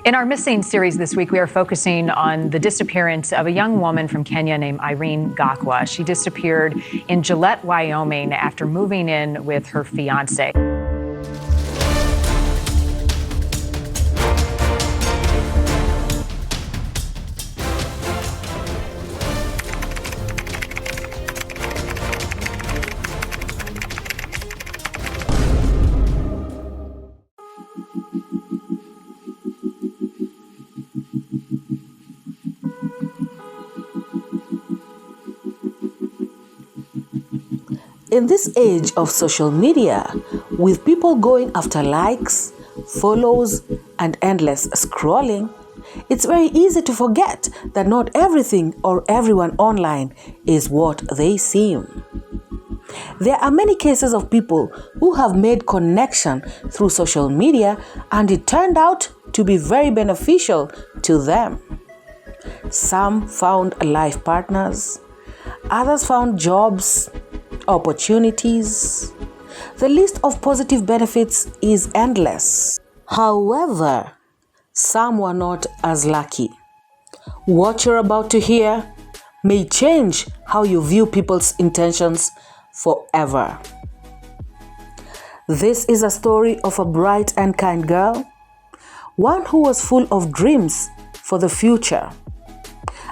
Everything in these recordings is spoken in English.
In our Missing series this week, we are focusing on the disappearance of a young woman from Kenya named Irene Gakwa. She disappeared in Gillette, Wyoming after moving in with her fiance. In this age of social media, with people going after likes, follows, and endless scrolling, it's very easy to forget that not everything or everyone online is what they seem. There are many cases of people who have made connection through social media and it turned out to be very beneficial to them. Some found life partners, others found jobs, opportunities. The list of positive benefits is endless. However, some were not as lucky. What you're about to hear may change how you view people's intentions forever. This is a story of a bright and kind girl, one who was full of dreams for the future.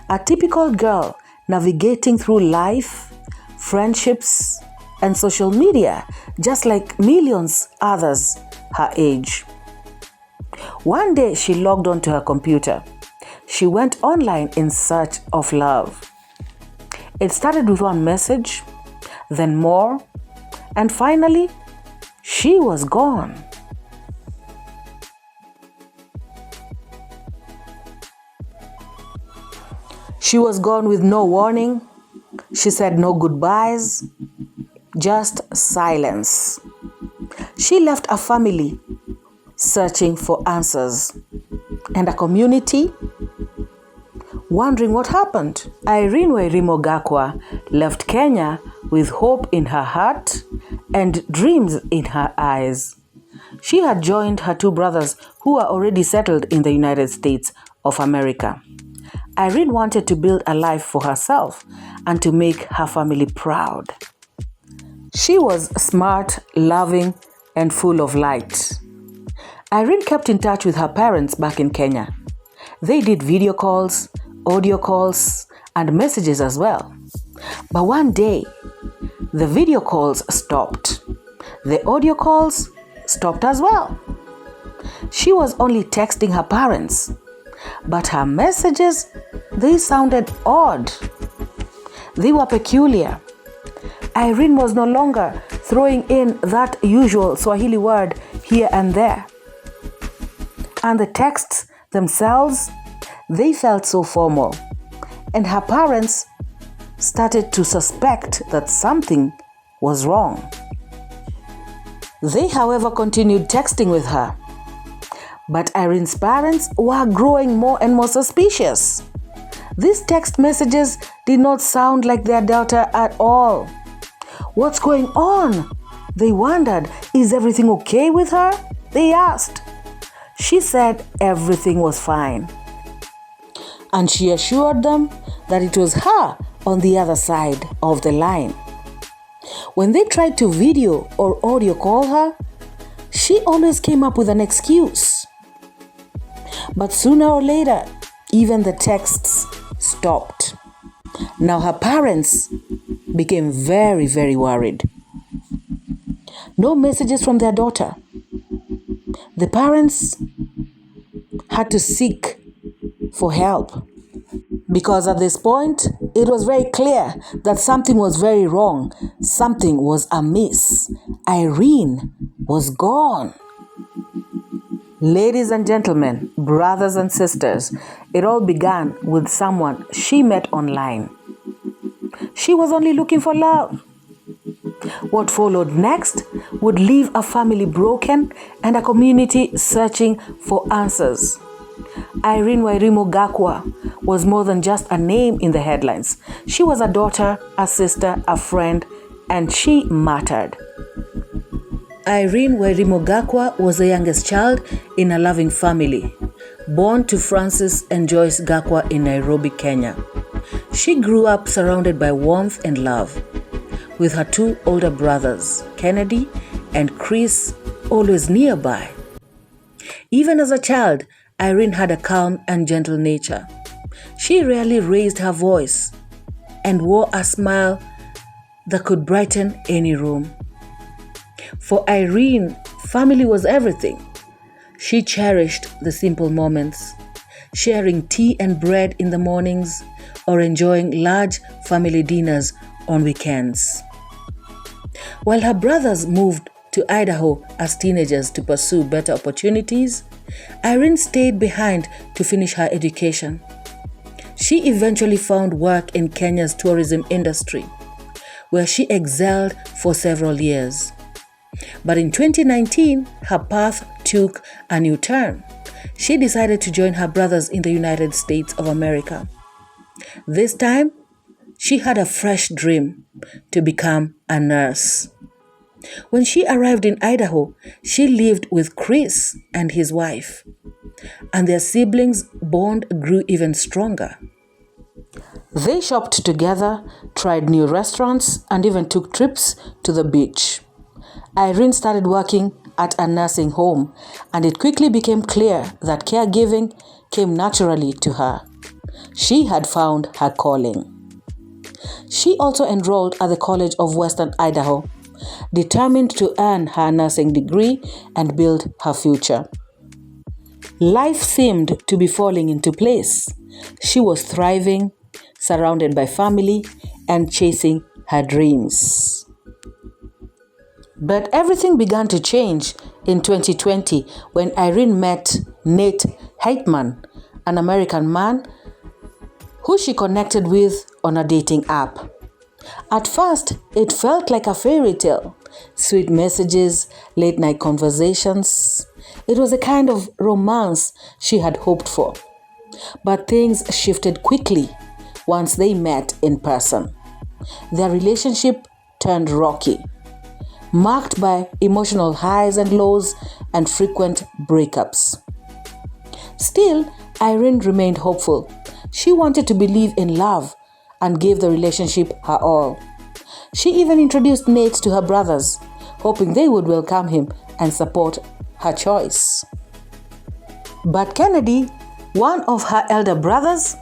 A typical girl navigating through life, friendships, and social media, just like millions others her age. One day she logged onto her computer. She went online in search of love. It started with one message, then more, and finally, she was gone. She was gone with no warning. She said no goodbyes, just silence. She left a family searching for answers and a community wondering what happened. Irene Gakwa left Kenya with hope in her heart and dreams in her eyes. She had joined her two brothers who were already settled in the United States of America. Irene wanted to build a life for herself and to make her family proud. She was smart, loving, and full of light. Irene kept in touch with her parents back in Kenya. They did video calls, audio calls, and messages as well. But one day, the video calls stopped. The audio calls stopped as well. She was only texting her parents, but her messages, they sounded odd. They were peculiar. Irene was no longer throwing in that usual Swahili word here and there. And the texts themselves, they felt so formal. And her parents started to suspect that something was wrong. They, however, continued texting with her. But Irene's parents were growing more and more suspicious. These text messages did not sound like their daughter at all. What's going on? They wondered. Is everything okay with her? They asked. She said everything was fine. And she assured them that it was her on the other side of the line. When they tried to video or audio call her, she always came up with an excuse. But sooner or later, even the texts stopped. Now her parents became very, very worried. No messages from their daughter. The parents had to seek for help because at this point, it was very clear that something was very wrong. Something was amiss. Irene was gone. Ladies and gentlemen, brothers and sisters, it all began with someone she met online. She was only looking for love. What followed next would leave a family broken and a community searching for answers. Irene Gakwa was more than just a name in the headlines. She was a daughter, a sister, a friend, and she mattered. Irene Gakwa was the youngest child in a loving family. born to Francis and Joyce Gakwa in Nairobi, Kenya. She grew up surrounded by warmth and love, with her two older brothers, Kennedy and Chris, always nearby. Even as a child, Irene had a calm and gentle nature. She rarely raised her voice and wore a smile that could brighten any room. For Irene, family was everything. She cherished the simple moments, sharing tea and bread in the mornings or enjoying large family dinners on weekends. While her brothers moved to Idaho as teenagers to pursue better opportunities, Irene stayed behind to finish her education. She eventually found work in Kenya's tourism industry, where she excelled for several years. But in 2019, her path took a new turn. She decided to join her brothers in the United States of America. This time, she had a fresh dream to become a nurse. When she arrived in Idaho, she lived with Chris and his wife, and their siblings' bond grew even stronger. They shopped together, tried new restaurants, and even took trips to the beach. Irene started working at a nursing home, and it quickly became clear that caregiving came naturally to her. She had found her calling. She also enrolled at the College of Western Idaho, determined to earn her nursing degree and build her future. Life seemed to be falling into place. She was thriving, surrounded by family, and chasing her dreams. But everything began to change in 2020 when Irene met Heightman, an American man who she connected with on a dating app. At first, it felt like a fairy tale. Sweet messages, late night conversations. It was a kind of romance she had hoped for. But things shifted quickly once they met in person. Their relationship turned rocky, marked by emotional highs and lows and frequent breakups. Still, Irene remained hopeful. She wanted to believe in love and gave the relationship her all. She even introduced Nate to her brothers, hoping they would welcome him and support her choice. But Kennedy, one of her elder brothers,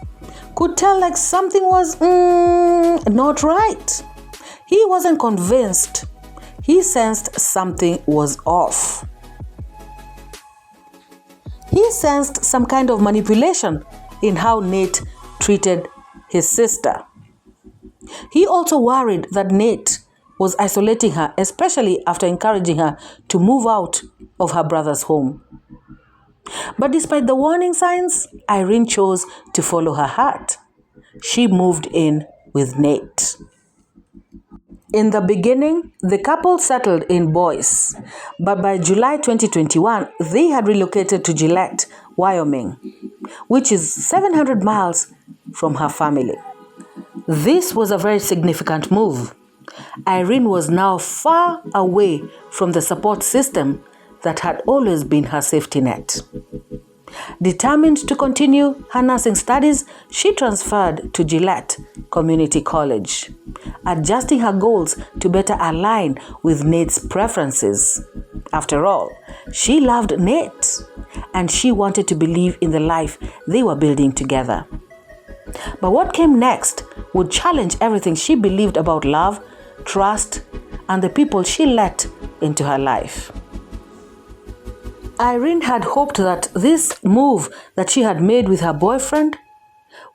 could tell like something was not right. He wasn't convinced. He sensed something was off. He sensed some kind of manipulation in how Nate treated his sister. He also worried that Nate was isolating her, especially after encouraging her to move out of her brother's home. But despite the warning signs, Irene chose to follow her heart. She moved in with Nate. In the beginning, the couple settled in Boise, but by July 2021, they had relocated to Gillette, Wyoming, which is 700 miles from her family. This was a very significant move. Irene was now far away from the support system that had always been her safety net. Determined to continue her nursing studies, she transferred to Gillette Community College, adjusting her goals to better align with Nate's preferences. After all, she loved Nate, and she wanted to believe in the life they were building together. But what came next would challenge everything she believed about love, trust, and the people she let into her life. Irene had hoped that this move that she had made with her boyfriend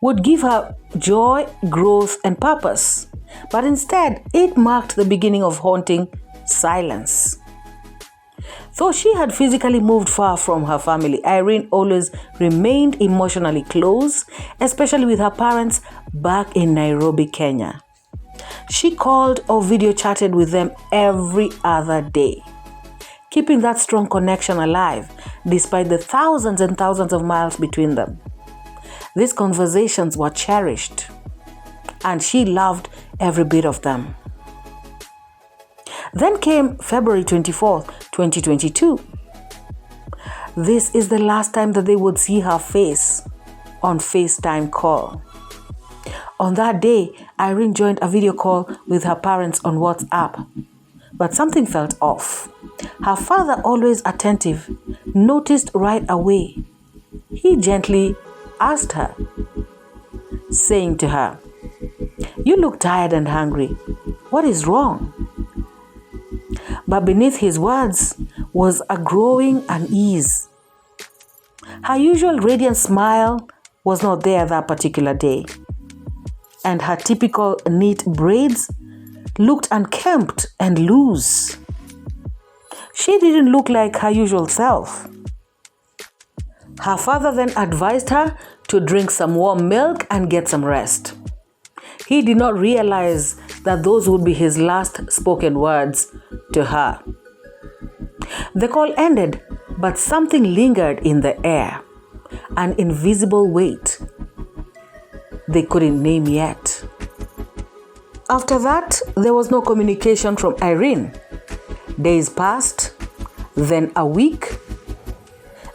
would give her joy, growth, and purpose. But instead, it marked the beginning of haunting silence. Though she had physically moved far from her family, Irene always remained emotionally close, especially with her parents back in Nairobi, Kenya. She called or video chatted with them every other day, keeping that strong connection alive despite the thousands and thousands of miles between them. These conversations were cherished, and she loved every bit of them. Then came February 24th, 2022. this is the last time that they would see her face on FaceTime call. On that day, Irene joined a video call with her parents on WhatsApp. But something felt off. Her father, always attentive, noticed right away. He gently asked her, saying to her, "You look tired and hungry. What is wrong?" But beneath his words was a growing unease. Her usual radiant smile was not there that particular day, and her typical neat braids looked unkempt and loose. She didn't look like her usual self. Her father then advised her to drink some warm milk and get some rest. He did not realize that those would be his last spoken words to her. The call ended, but something lingered in the air, an invisible weight they couldn't name yet. After that, there was no communication from Irene. Days passed, then a week.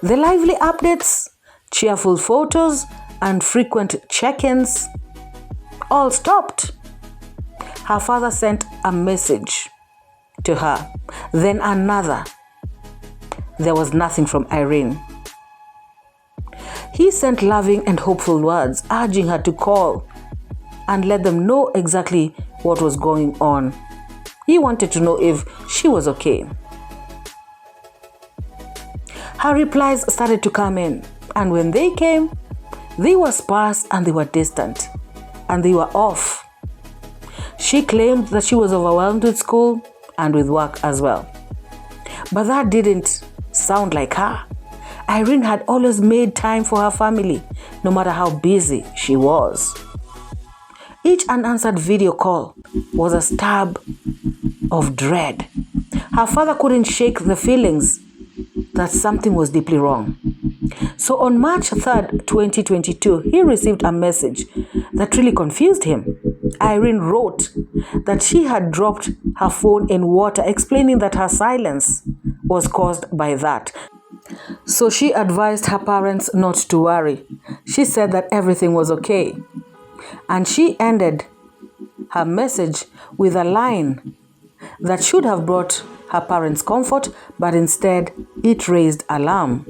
The lively updates, cheerful photos, and frequent check-ins all stopped. Her father sent a message to her, then another. There was nothing from Irene. He sent loving and hopeful words, urging her to call and let them know exactly what was going on. He wanted to know if she was okay. Her replies started to come in, and when they came, they were sparse and they were distant, and they were off. She claimed that she was overwhelmed with school and with work as well. But that didn't sound like her. Irene had always made time for her family, no matter how busy she was. Each unanswered video call was a stab of dread. Her father couldn't shake the feelings that something was deeply wrong. So on March 3rd, 2022, he received a message that really confused him. Irene wrote that she had dropped her phone in water, explaining that her silence was caused by that. So she advised her parents not to worry. She said that everything was okay. And she ended her message with a line that should have brought her parents comfort, but instead it raised alarm.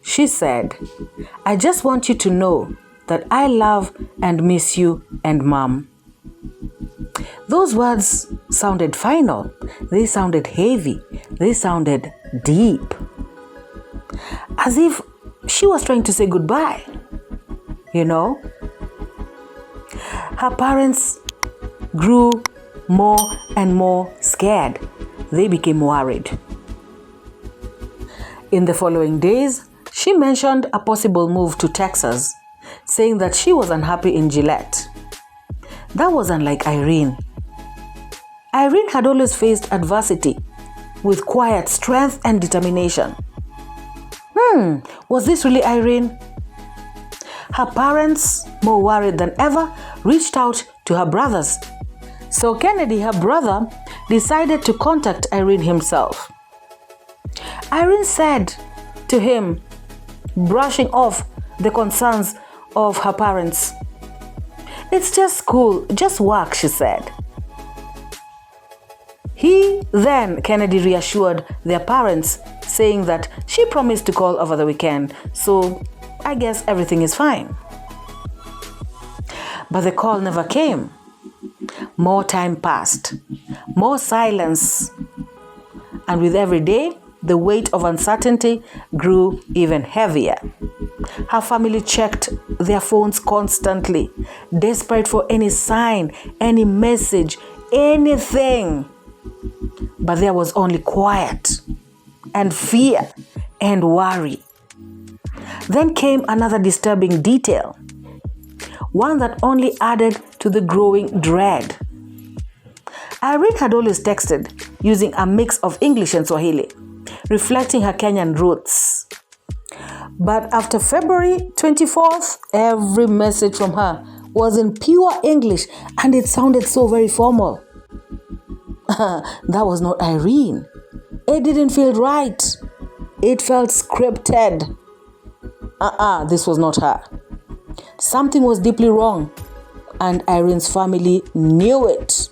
She said, "I just want you to know that I love and miss you and Mom." Those words sounded final. They sounded heavy. They sounded deep. As if she was trying to say goodbye, you know? Her parents grew more and more scared. They became worried. In the following days, she mentioned a possible move to Texas, saying that she was unhappy in Gillette. That was unlike Irene. Irene had always faced adversity with quiet strength and determination. Was this really Irene? Her parents, more worried than ever, reached out to her brothers. So Kennedy, her brother, decided to contact Irene himself. Irene said to him, brushing off the concerns of her parents, "It's just school, just work," she said. Kennedy reassured their parents, saying that she promised to call over the weekend, so I guess everything is fine. But the call never came. More time passed, more silence, and with every day, the weight of uncertainty grew even heavier. Her family checked their phones constantly, desperate for any sign, any message, anything. But there was only quiet and fear and worry. Then came another disturbing detail, one that only added to the growing dread. Irene had always texted using a mix of English and Swahili, reflecting her Kenyan roots. But after February 24th, every message from her was in pure English, and it sounded so very formal. That was not Irene. It didn't feel right. It felt scripted. This was not her. Something was deeply wrong, and Irene's family knew it,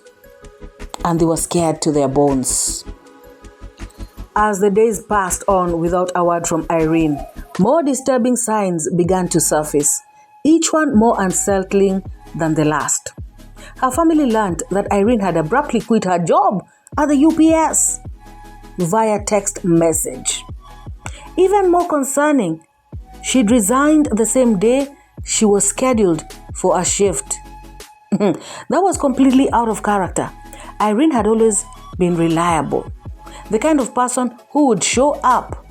and they were scared to their bones. As the days passed on without a word from Irene, more disturbing signs began to surface, each one more unsettling than the last. Her family learned that Irene had abruptly quit her job at the UPS via text message. Even more concerning, she'd resigned the same day she was scheduled for a shift. That was completely out of character. Irene had always been reliable, the kind of person who would show up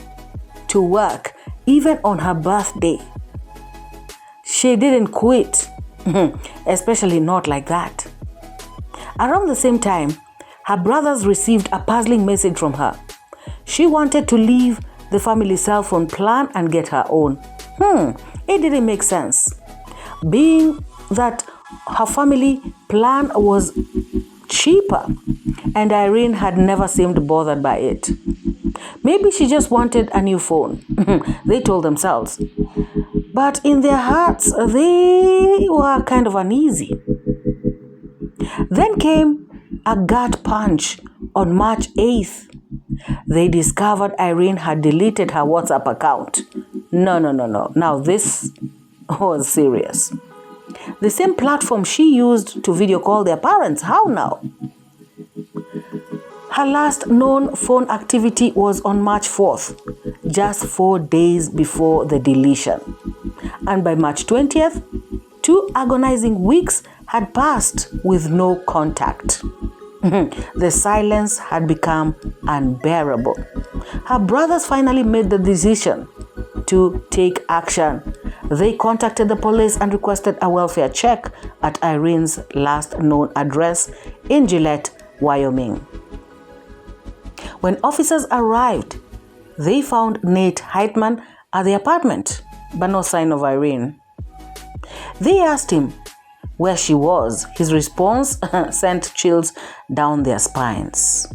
to work even on her birthday. She didn't quit, especially not like that. Around the same time, her brothers received a puzzling message from her. She wanted to leave the family cell phone plan and get her own. It didn't make sense, being that her family plan was cheaper and Irene had never seemed bothered by it. Maybe she just wanted a new phone, they told themselves. But in their hearts, they were kind of uneasy. Then came a gut punch on March 8th. They discovered Irene had deleted her WhatsApp account. No. Now this was serious. The same platform she used to video call their parents. How now? Her last known phone activity was on March 4th, just 4 days before the deletion. And by March 20th, 2 agonizing weeks had passed with no contact. The silence had become unbearable. Her brothers finally made the decision to take action. They contacted the police and requested a welfare check at Irene's last known address in Gillette, Wyoming. When officers arrived, they found Nate Heightman at the apartment, but no sign of Irene. They asked him where she was. His response sent chills down their spines.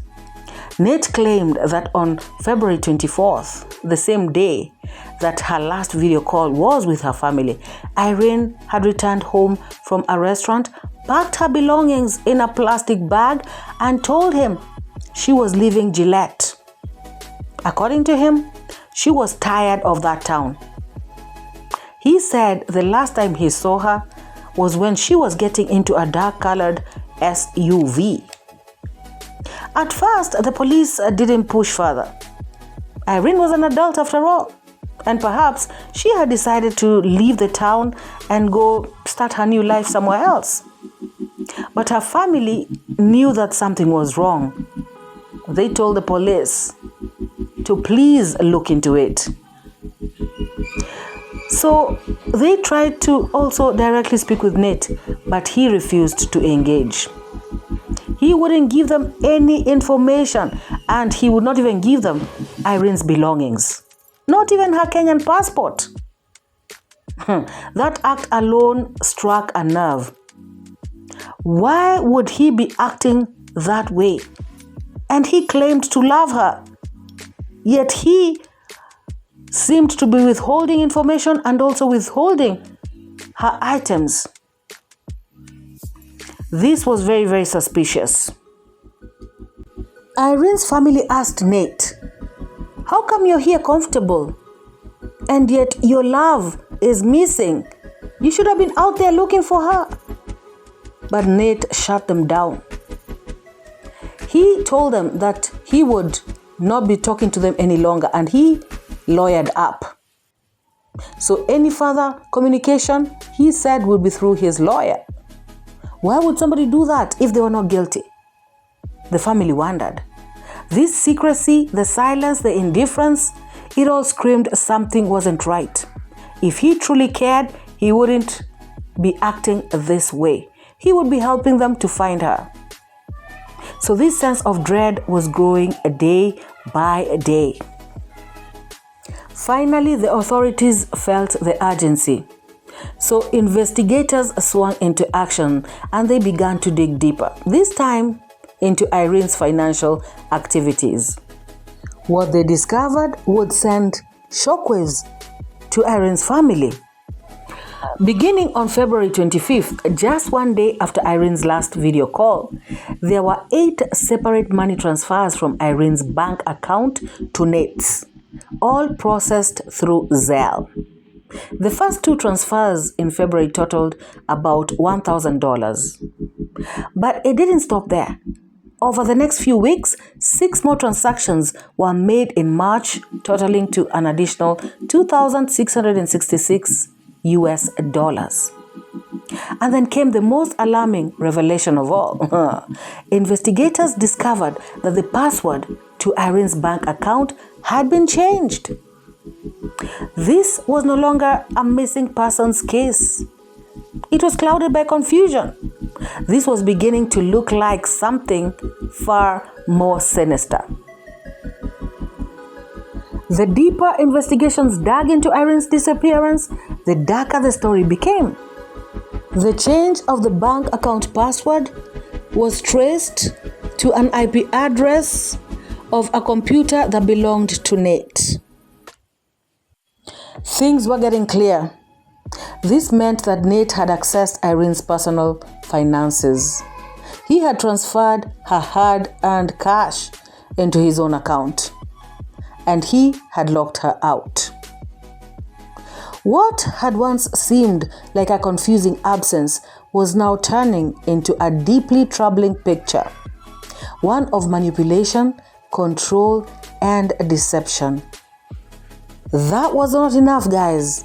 Nate claimed that on February 24th, the same day that her last video call was with her family, Irene had returned home from a restaurant, packed her belongings in a plastic bag, and told him she was leaving Gillette. According to him, she was tired of that town. He said the last time he saw her was when she was getting into a dark-colored SUV. At first, the police didn't push further. Irene was an adult after all, and perhaps she had decided to leave the town and go start her new life somewhere else. But her family knew that something was wrong. They told the police to please look into it. So they tried to also directly speak with Nate, but he refused to engage. He wouldn't give them any information, and he would not even give them Irene's belongings, not even her Kenyan passport. That act alone struck a nerve. Why would he be acting that way? And he claimed to love her, yet he seemed to be withholding information and also withholding her items. This was very, very suspicious. Irene's family asked Nate, "How come you're here comfortable? And yet your love is missing. You should have been out there looking for her." But Nate shut them down. He told them that he would not be talking to them any longer, and he lawyered up. So any further communication, he said, would be through his lawyer. Why would somebody do that if they were not guilty? The family wondered. This secrecy, the silence, the indifference, it all screamed something wasn't right. If he truly cared, he wouldn't be acting this way. He would be helping them to find her. So this sense of dread was growing day by day. Finally, the authorities felt the urgency. So investigators swung into action and they began to dig deeper, this time into Irene's financial activities. What they discovered would send shockwaves to Irene's family. Beginning on February 25th, just one day after Irene's last video call, there were 8 separate money transfers from Irene's bank account to Nate's, all processed through 𝐊𝐿. The first 2 transfers in February totaled about $1,000. But it didn't stop there. Over the next few weeks, 6 more transactions were made in March, totaling to an additional $2,666. And then came the most alarming revelation of all. Investigators discovered that the password to Irene's bank account had been changed. This was no longer a missing persons case. It was clouded by confusion. This was beginning to look like something far more sinister. The deeper investigations dug into Irene's disappearance, the darker the story became. The change of the bank account password was traced to an IP address of a computer that belonged to Nate. Things were getting clear. This meant that Nate had accessed Irene's personal finances. He had transferred her hard-earned cash into his own account, and he had locked her out. What had once seemed like a confusing absence was now turning into a deeply troubling picture, one of manipulation, control, and deception. That was not enough, guys.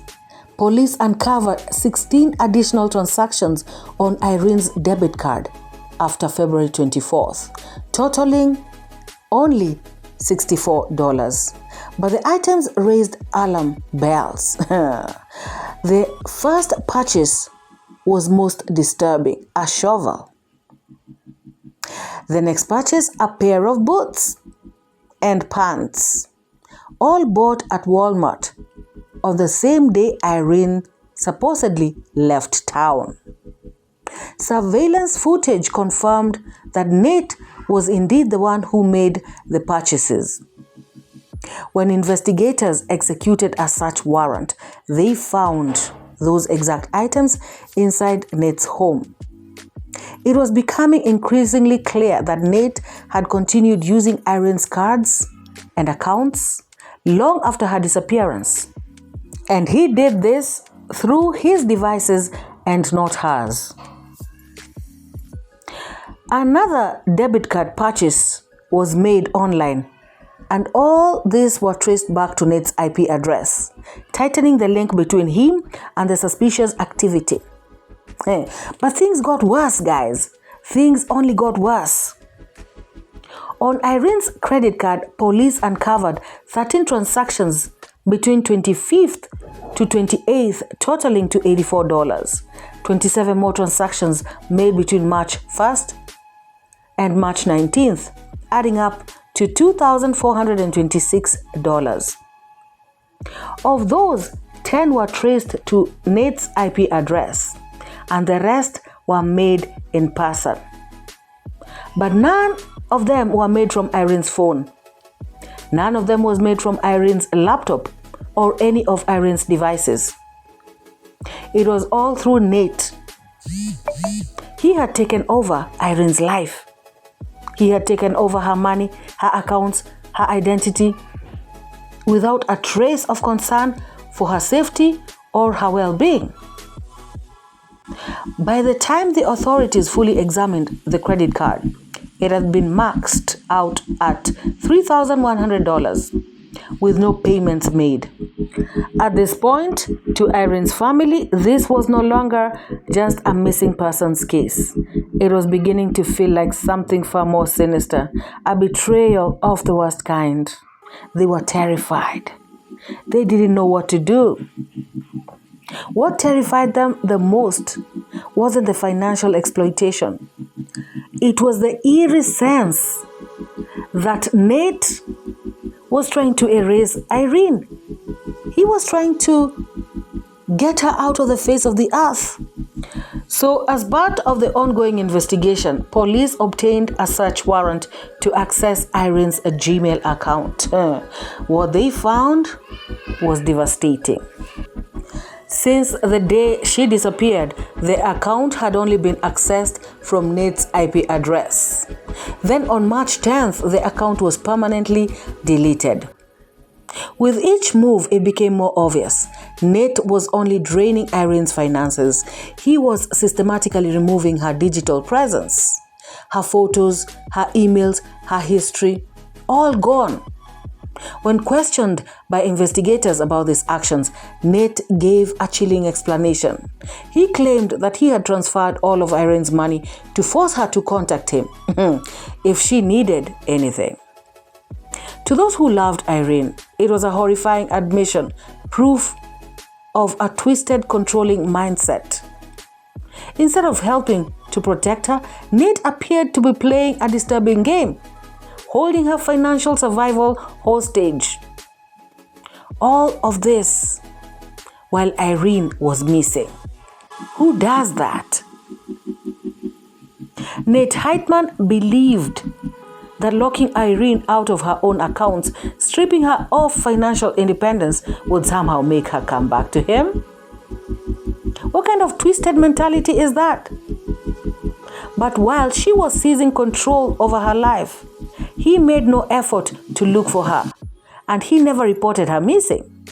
Police uncovered 16 additional transactions on Irene's debit card after February 24th, totaling only $64. But the items raised alarm bells. The first purchase was most disturbing, a shovel. The next purchase, a pair of boots and pants, all bought at Walmart on the same day Irene supposedly left town. Surveillance footage confirmed that Nate was indeed the one who made the purchases. When investigators executed a search warrant, they found those exact items inside Nate's home. It was becoming increasingly clear that Nate had continued using Irene's cards and accounts long after her disappearance. And he did this through his devices and not hers. Another debit card purchase was made online, and all these were traced back to Nate's IP address, tightening the link between him and the suspicious activity. But things got worse, guys. Things only got worse. On Irene's credit card, police uncovered 13 transactions between 25th to 28th, totaling to $84. 27 more transactions made between March 1st and March 19th, adding up to $2,426. Of those, 10 were traced to Nate's IP address, and the rest were made in person. But none of them were made from Irene's phone. None of them was made from Irene's laptop or any of Irene's devices. It was all through Nate. He had taken over Irene's life. He had taken over her money, her accounts, her identity, without a trace of concern for her safety or her well-being. By the time the authorities fully examined the credit card, it had been maxed out at $3,100 with no payments made. At this point, to Irene's family, this was no longer just a missing persons case. It was beginning to feel like something far more sinister, a betrayal of the worst kind. They were terrified. They didn't know what to do. What terrified them the most wasn't the financial exploitation. It was the eerie sense that Nate was trying to erase Irene. He was trying to get her out of the face of the earth. So, as part of the ongoing investigation, police obtained a search warrant to access Irene's Gmail account. What they found was devastating. Since the day she disappeared, the account had only been accessed from Nate's IP address. Then on March 10th, the account was permanently deleted. With each move, it became more obvious. Nate was only draining Irene's finances. He was systematically removing her digital presence. Her photos, her emails, her history, all gone. When questioned by investigators about these actions, Nate gave a chilling explanation. He claimed that he had transferred all of Irene's money to force her to contact him if she needed anything. To those who loved Irene, it was a horrifying admission, proof of a twisted, controlling mindset. Instead of helping to protect her, Nate appeared to be playing a disturbing game, holding her financial survival hostage. All of this while Irene was missing. Who does that? Nate Heightman believed that locking Irene out of her own accounts, stripping her of financial independence, would somehow make her come back to him. What kind of twisted mentality is that? But while she was seizing control over her life, he made no effort to look for her, and he never reported her missing.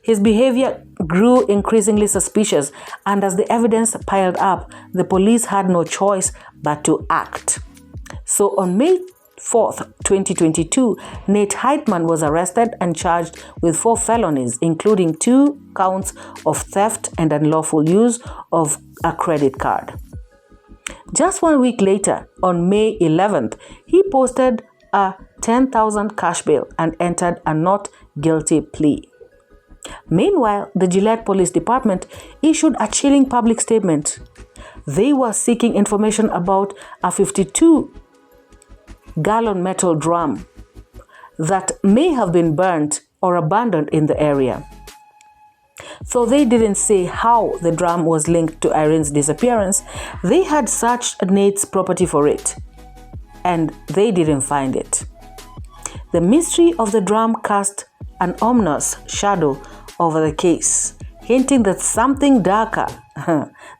His behavior grew increasingly suspicious, and as the evidence piled up, the police had no choice but to act. So on May 4th, 2022, Nate Heightman was arrested and charged with 4 felonies, including 2 counts of theft and unlawful use of a credit card. Just 1 week later, on May 11th, he posted a 10,000 cash bail and entered a not guilty plea. Meanwhile, the Gillette Police Department issued a chilling public statement. They were seeking information about a 52-gallon metal drum that may have been burnt or abandoned in the area. So they didn't say how the drum was linked to Irene's disappearance. They had searched Nate's property for it, and they didn't find it. The mystery of the drum cast an ominous shadow over the case, hinting that something darker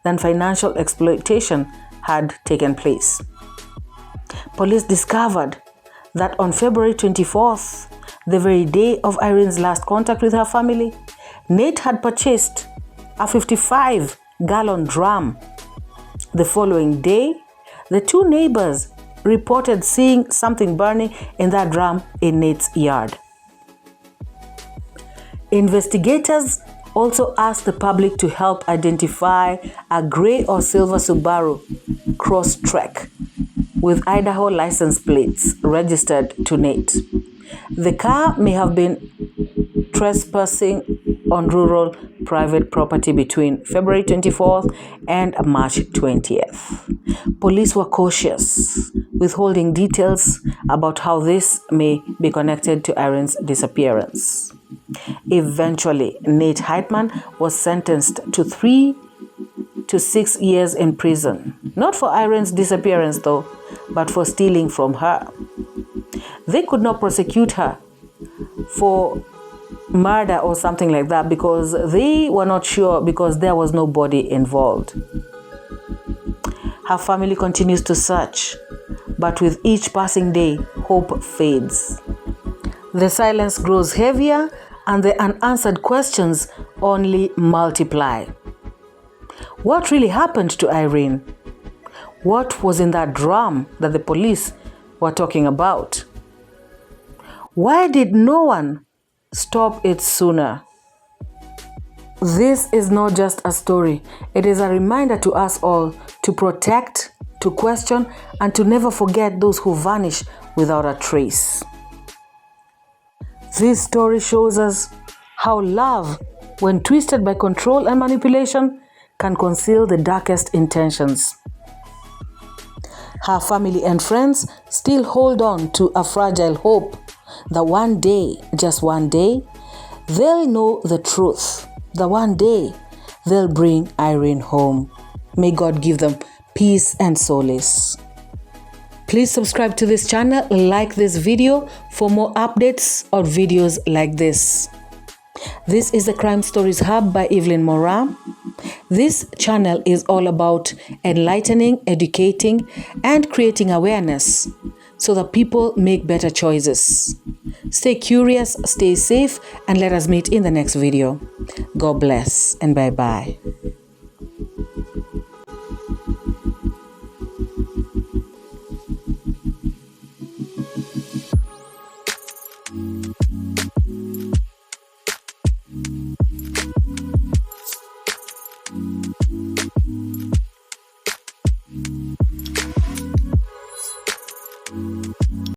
than financial exploitation had taken place. Police discovered that on February 24th, the very day of Irene's last contact with her family, Nate had purchased a 55-gallon drum. The following day, the 2 neighbors reported seeing something burning in that drum in Nate's yard. Investigators also asked the public to help identify a gray or silver Subaru Crosstrek with Idaho license plates registered to Nate. The car may have been trespassing on rural private property between February 24th and March 20th. Police were cautious, withholding details about how this may be connected to Irene's disappearance. Eventually, Nate Heightman was sentenced to 3 to 6 years in prison, not for Irene's disappearance though, but for stealing from her. They could not prosecute her for murder or something like that because they were not sure, because there was no body involved. Her family continues to search, but with each passing day, hope fades. The silence grows heavier and the unanswered questions only multiply. What really happened to Irene? What was in that drum that the police were talking about? Why did no one stop it sooner? This is not just a story. It is a reminder to us all to protect, to question, and to never forget those who vanish without a trace. This story shows us how love, when twisted by control and manipulation, can conceal the darkest intentions. Her family and friends still hold on to a fragile hope that one day, just one day, they'll know the truth. That one day, they'll bring Irene home. May God give them peace and solace. Please subscribe to this channel, like this video for more updates or videos like this. This is the Crime Stories Hub by Evelyn Moraa. This channel is all about enlightening, educating, and creating awareness so that people make better choices. Stay curious, stay safe, and let us meet in the next video. God bless and bye-bye.